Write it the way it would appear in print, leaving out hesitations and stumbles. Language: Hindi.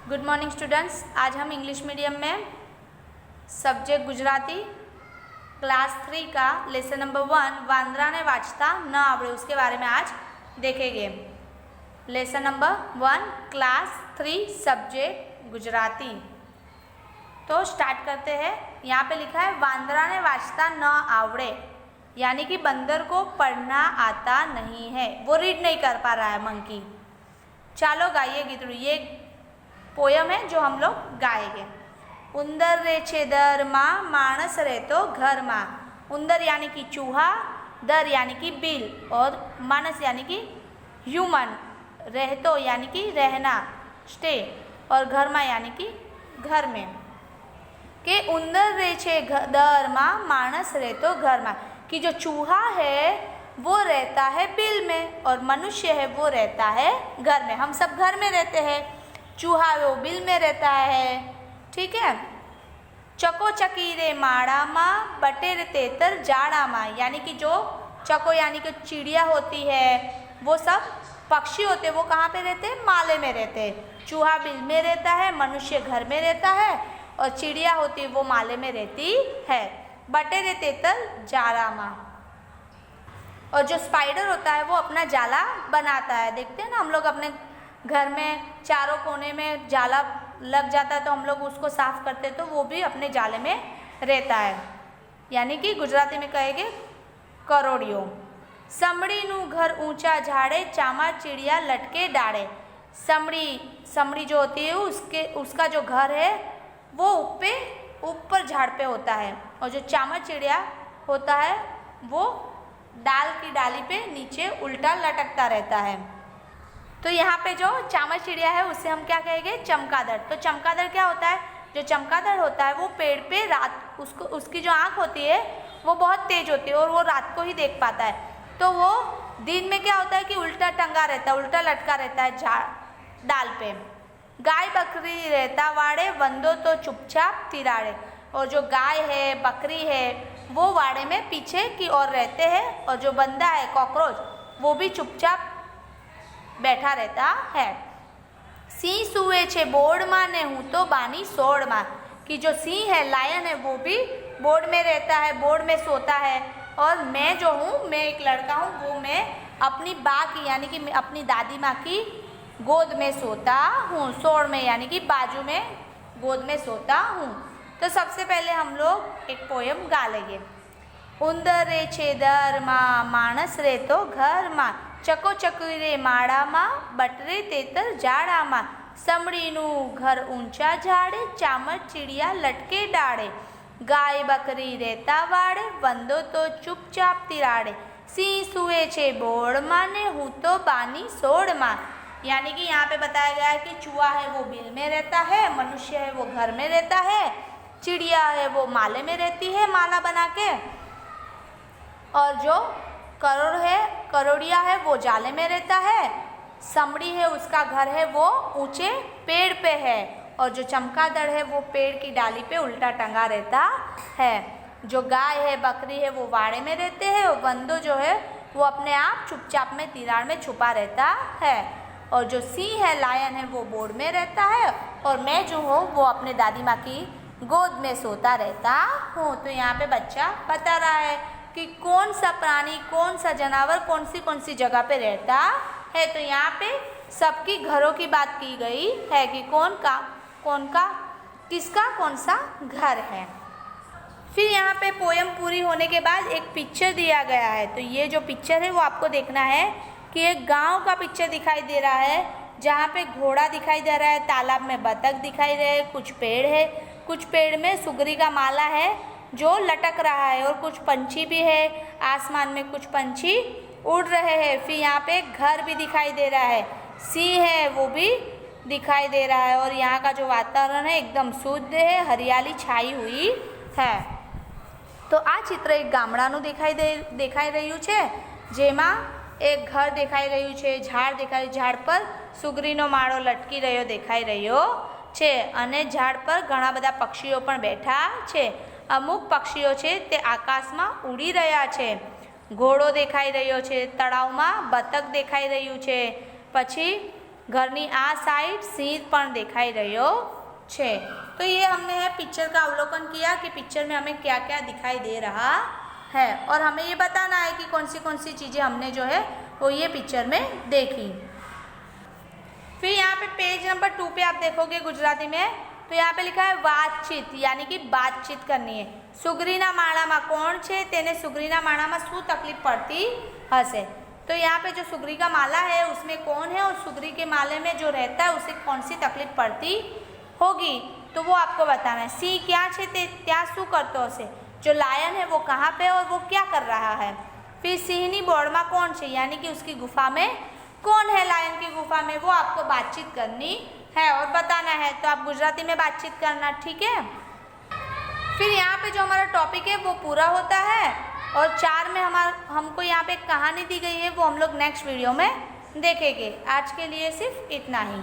Good morning students. आज हम इंग्लिश मीडियम में सब्जेक्ट गुजराती क्लास 3 का लेसन नंबर 1 वांद्रा ने वांचता न आवड़े उसके बारे में आज देखेंगे। Lesson number 1 class 3 subject Gujarati. तो स्टार्ट करते हैं। यहाँ पे लिखा है वांद्रा ने वांचता न आवड़े, यानी कि बंदर को पढ़ना आता नहीं है, वो रीड नहीं कर पा रहा है मंकी। चालो गाइए गीतड़ू। ये पोयम है जो हम लोग गाएंगे। उंदर रे छे दर माँ, मानस रे तो घर माँ। उंदर यानी कि चूहा, दर यानी कि बिल, और मानस यानी कि ह्यूमन, रहतो यानी कि रहना, स्टे, और घर माँ यानी कि घर में। के उंदर रे छे दर माँ, मानस रे तो घर माँ, कि जो चूहा है वो रहता है बिल में और मनुष्य है वो रहता है घर में। हम सब घर में रहते हैं, चूहा वो बिल में रहता है। ठीक है। चको चकी रे माड़ा माँ, बटेर तेतर जाड़ा माँ, यानी कि जो चको यानी कि चिड़िया होती है, वो सब पक्षी होते हैं, वो कहाँ पे रहते हैं? माले में रहते हैं। चूहा बिल में रहता है, मनुष्य घर में रहता है, और चिड़िया होती है वो माले में रहती है। बटेर तेतर जाड़ा माँ। और जो स्पाइडर होता है वो अपना जाला बनाता है। देखते हैं ना हम लोग अपने घर में चारों कोने में जाला लग जाता है तो हम लोग उसको साफ करते हैं, तो वो भी अपने जाले में रहता है। यानी कि गुजराती में कहेंगे करोड़ियों। समड़ी नू घर ऊंचा झाड़े, चामा चिड़िया लटके डाड़े। समड़ी जो होती है उसका जो घर है वो ऊपर झाड़ पे होता है, और जो चामा चिड़िया होता है वो डाल की डाली पे नीचे उल्टा लटकता रहता है। तो यहाँ पे जो चामा चिड़िया है उसे हम क्या कहेंगे? चमगादड़। तो चमगादड़ क्या होता है? जो चमगादड़ होता है वो पेड़ पे उसकी जो आँख होती है वो बहुत तेज होती है और वो रात को ही देख पाता है। तो वो दिन में क्या होता है कि उल्टा टंगा रहता है, उल्टा लटका रहता है डाल पे। गाय बकरी रहता वाड़े, वंदो तो चुपचाप तिराड़े। और जो गाय है बकरी है वो वाड़े में पीछे की ओर रहते हैं, और जो बंदा है कॉकरोच वो भी चुपचाप बैठा रहता है। सिंह सुए छे बोर्ड माँ ने, हूँ तो बानी सोड़ माँ, कि जो सिंह है लायन है वो भी बोर्ड में रहता है, बोर्ड में सोता है। और मैं जो हूँ, मैं एक लड़का हूँ, वो मैं अपनी बा की यानी कि अपनी दादी माँ की गोद में सोता हूँ। सोड़ में यानी कि बाजू में, गोद में सोता हूँ। तो सबसे पहले हम लोग एक पोयम गा लेंगे। उंदर रे छे दर माँ, मानस रे तो घर माँ। चको चकी रे माड़ा माँ, बटरे तेतर जाड़ा माँ। समड़ी नू घर ऊंचा झाड़े, चामर चिड़िया लटके डाड़े। गाय बकरी रहता वाड़े, वंदो तो चुपचाप तिराड़े। सिंह सुए छे बोड़ माँ ने, हूँ तो बानी सोड़ माँ। यानी कि यहाँ पे बताया गया है कि चूहा है वो बिल में रहता है, मनुष्य है वो घर में रहता है, चिड़िया है वो माले में रहती है माला बना के, और जो करोड़िया है वो जाले में रहता है। समड़ी है उसका घर है वो ऊंचे पेड़ पे है, और जो चमगादड़ है वो पेड़ की डाली पे उल्टा टंगा रहता है। जो गाय है बकरी है वो वाड़े में रहते हैं, और बंदो जो है वो अपने आप चुपचाप में तिराड़ में छुपा रहता है। और जो सिंह है लायन है वो बोर्ड में रहता है, और मैं जो हूँ वो अपने दादी माँ की गोद में सोता रहता हूँ। तो यहाँ पे बच्चा बता रहा है कि कौन सा प्राणी, कौन सा जानवर कौन सी जगह पे रहता है। तो यहाँ पे सबकी घरों की बात की गई है कि किसका कौन सा घर है। फिर यहाँ पे पोयम पूरी होने के बाद एक पिक्चर दिया गया है। तो ये जो पिक्चर है वो आपको देखना है कि एक गांव का पिक्चर दिखाई दे रहा है, जहाँ पे घोड़ा दिखाई दे रहा है, तालाब में बतख दिखाई दे रहे हैं, कुछ पेड़ है, कुछ पेड़ में सुगरी का माला है जो लटक रहा है, और कुछ पंछी भी है, आसमान में कुछ पंछी उड़ रहे हैं। फिर यहाँ पे घर भी दिखाई दे रहा है, सिंह है वो भी दिखाई दे रहा है, और यहाँ का जो वातावरण है एकदम शुद्ध है, हरियाली छाई हुई है। तो आ चित्र एक गामડાનું દેખાઈ રહ્યું છે, જેમાં એક ઘર દેખાઈ રહ્યું છે, ઝાડ પર સુગરીનો માળો લટકી રહ્યો દેખાઈ રહ્યો છે, અને ઝાડ પર ઘણા બધા પક્ષીઓ પણ બેઠા છે। અમુક પક્ષીઓ છે તે આકાશમાં ઉડી રહ્યા છે। ઘોડો દેખાઈ રહ્યો છે, તળાવમાં બતક દેખાઈ રહ્યું છે, પછી ઘરની આ સાઈડ સિંહ પણ દેખાઈ રહ્યો છે। तो ये हमने है पिक्चर का अवलोकन किया कि पिक्चर में हमें क्या क्या दिखाई दे रहा है और हमें ये बताना है कि कौन सी चीज़ें हमने जो है वो ये पिक्चर में देखी। फिर यहाँ पे पेज नंबर 2 पे आप देखोगे गुजराती में, तो यहाँ पे लिखा है बातचीत, यानी कि बातचीत करनी है। सुगरीना माळामां कोण छे, तेने सुगरीना माळामां शुं तकलीफ पड़ती हशे। तो यहाँ पे जो सुगरी का माला है उसमें कौन है और सुगरी के माले में जो रहता है उसे कौन सी तकलीफ पड़ती होगी, तो वो आपको बताना है। सिंह क्या छे ते त्या शुं करतो हशे, जो लायन है वो कहाँ पे और वो क्या कर रहा है। फिर सिंहनी बोर्डमां कोण छे, यानी कि उसकी गुफा में कौन है, लायन की गुफा में, वो आपको बातचीत करनी है और बताना है। तो आप गुजराती में बातचीत करना, ठीक है। फिर यहाँ पे जो हमारा टॉपिक है वो पूरा होता है और 4 में हमको यहाँ पे एक कहानी दी गई है, वो हम लोग नेक्स्ट वीडियो में देखेंगे। आज के लिए सिर्फ इतना ही।